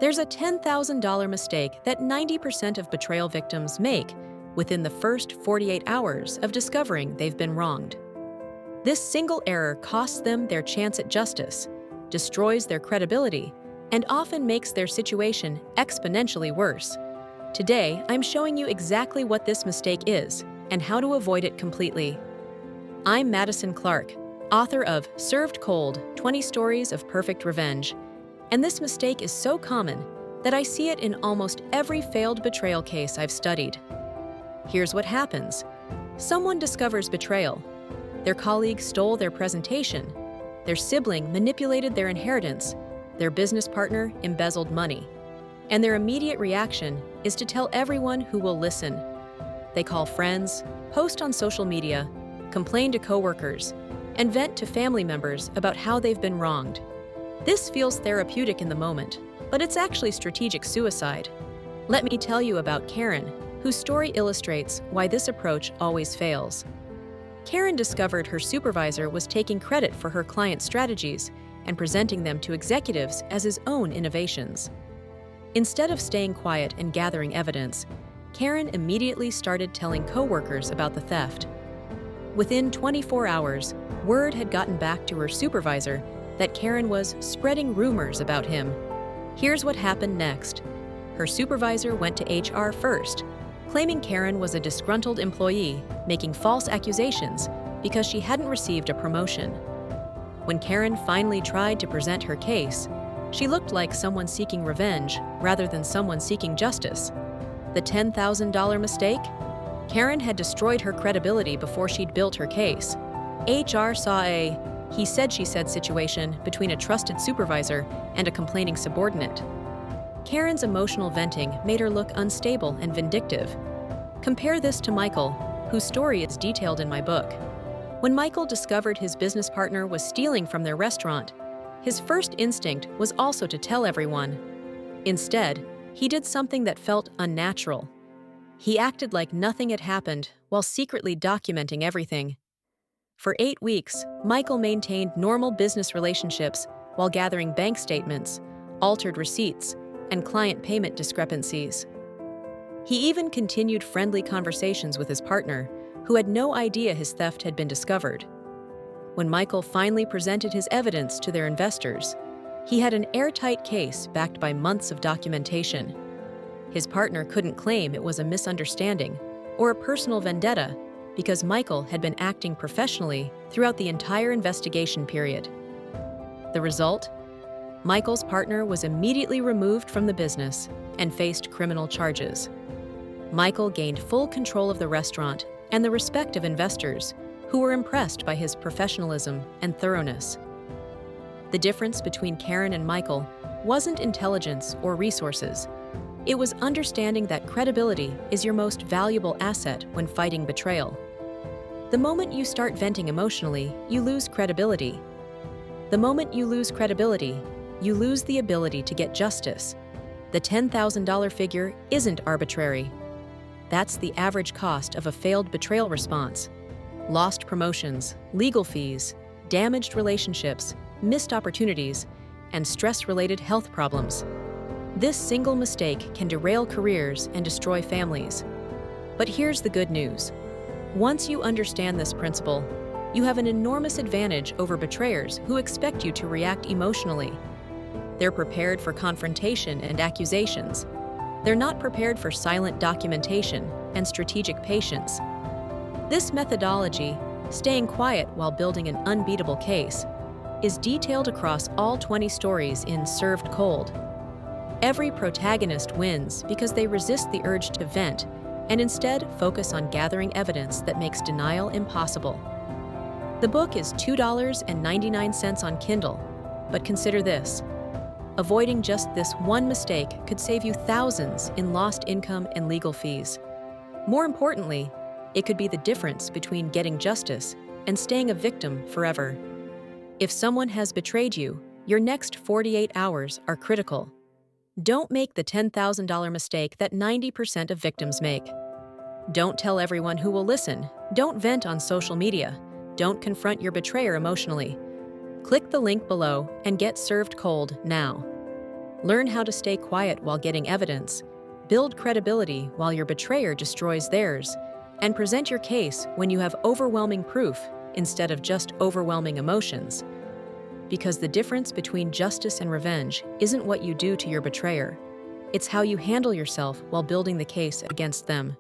There's a $10,000 mistake that 90% of betrayal victims make within the first 48 hours of discovering they've been wronged. This single error costs them their chance at justice, destroys their credibility, and often makes their situation exponentially worse. Today, I'm showing you exactly what this mistake is and how to avoid it completely. I'm Madison Clark, author of Served Cold: 20 Stories of Perfect Revenge. And this mistake is so common that I see it in almost every failed betrayal case I've studied. Here's what happens. Someone discovers betrayal. Their colleague stole their presentation. Their sibling manipulated their inheritance. Their business partner embezzled money. And their immediate reaction is to tell everyone who will listen. They call friends, post on social media, complain to coworkers, and vent to family members about how they've been wronged. This feels therapeutic in the moment, but it's actually strategic suicide. Let me tell you about Karen, whose story illustrates why this approach always fails. Karen discovered her supervisor was taking credit for her client's strategies and presenting them to executives as his own innovations. Instead of staying quiet and gathering evidence, Karen immediately started telling coworkers about the theft. Within 24 hours, word had gotten back to her supervisor that Karen was spreading rumors about him. Here's what happened next. Her supervisor went to HR first, claiming Karen was a disgruntled employee making false accusations because she hadn't received a promotion. When Karen finally tried to present her case, she looked like someone seeking revenge rather than someone seeking justice. The $10,000 mistake? Karen had destroyed her credibility before she'd built her case. HR saw a he said she said situation between a trusted supervisor and a complaining subordinate. Karen's emotional venting made her look unstable and vindictive. Compare this to Michael, whose story is detailed in my book. When Michael discovered his business partner was stealing from their restaurant, his first instinct was also to tell everyone. Instead, he did something that felt unnatural. He acted like nothing had happened while secretly documenting everything. For 8 weeks, Michael maintained normal business relationships while gathering bank statements, altered receipts, and client payment discrepancies. He even continued friendly conversations with his partner, who had no idea his theft had been discovered. When Michael finally presented his evidence to their investors, he had an airtight case backed by months of documentation. His partner couldn't claim it was a misunderstanding or a personal vendetta because Michael had been acting professionally throughout the entire investigation period. The result? Michael's partner was immediately removed from the business and faced criminal charges. Michael gained full control of the restaurant and the respect of investors, who were impressed by his professionalism and thoroughness. The difference between Karen and Michael wasn't intelligence or resources. It was understanding that credibility is your most valuable asset when fighting betrayal. The moment you start venting emotionally, you lose credibility. The moment you lose credibility, you lose the ability to get justice. The $10,000 figure isn't arbitrary. That's the average cost of a failed betrayal response. Lost promotions, legal fees, damaged relationships, missed opportunities, and stress-related health problems. This single mistake can derail careers and destroy families. But here's the good news. Once you understand this principle, you have an enormous advantage over betrayers who expect you to react emotionally. They're prepared for confrontation and accusations. They're not prepared for silent documentation and strategic patience. This methodology, staying quiet while building an unbeatable case, is detailed across all 20 stories in Served Cold. Every protagonist wins because they resist the urge to vent and instead focus on gathering evidence that makes denial impossible. The book is $2.99 on Kindle, but consider this. Avoiding just this one mistake could save you thousands in lost income and legal fees. More importantly, it could be the difference between getting justice and staying a victim forever. If someone has betrayed you, your next 48 hours are critical. Don't make the $10,000 mistake that 90% of victims make. Don't tell everyone who will listen. Don't vent on social media. Don't confront your betrayer emotionally. Click the link below and get Served Cold now. Learn how to stay quiet while getting evidence, build credibility while your betrayer destroys theirs, and present your case when you have overwhelming proof instead of just overwhelming emotions. Because the difference between justice and revenge isn't what you do to your betrayer, it's how you handle yourself while building the case against them.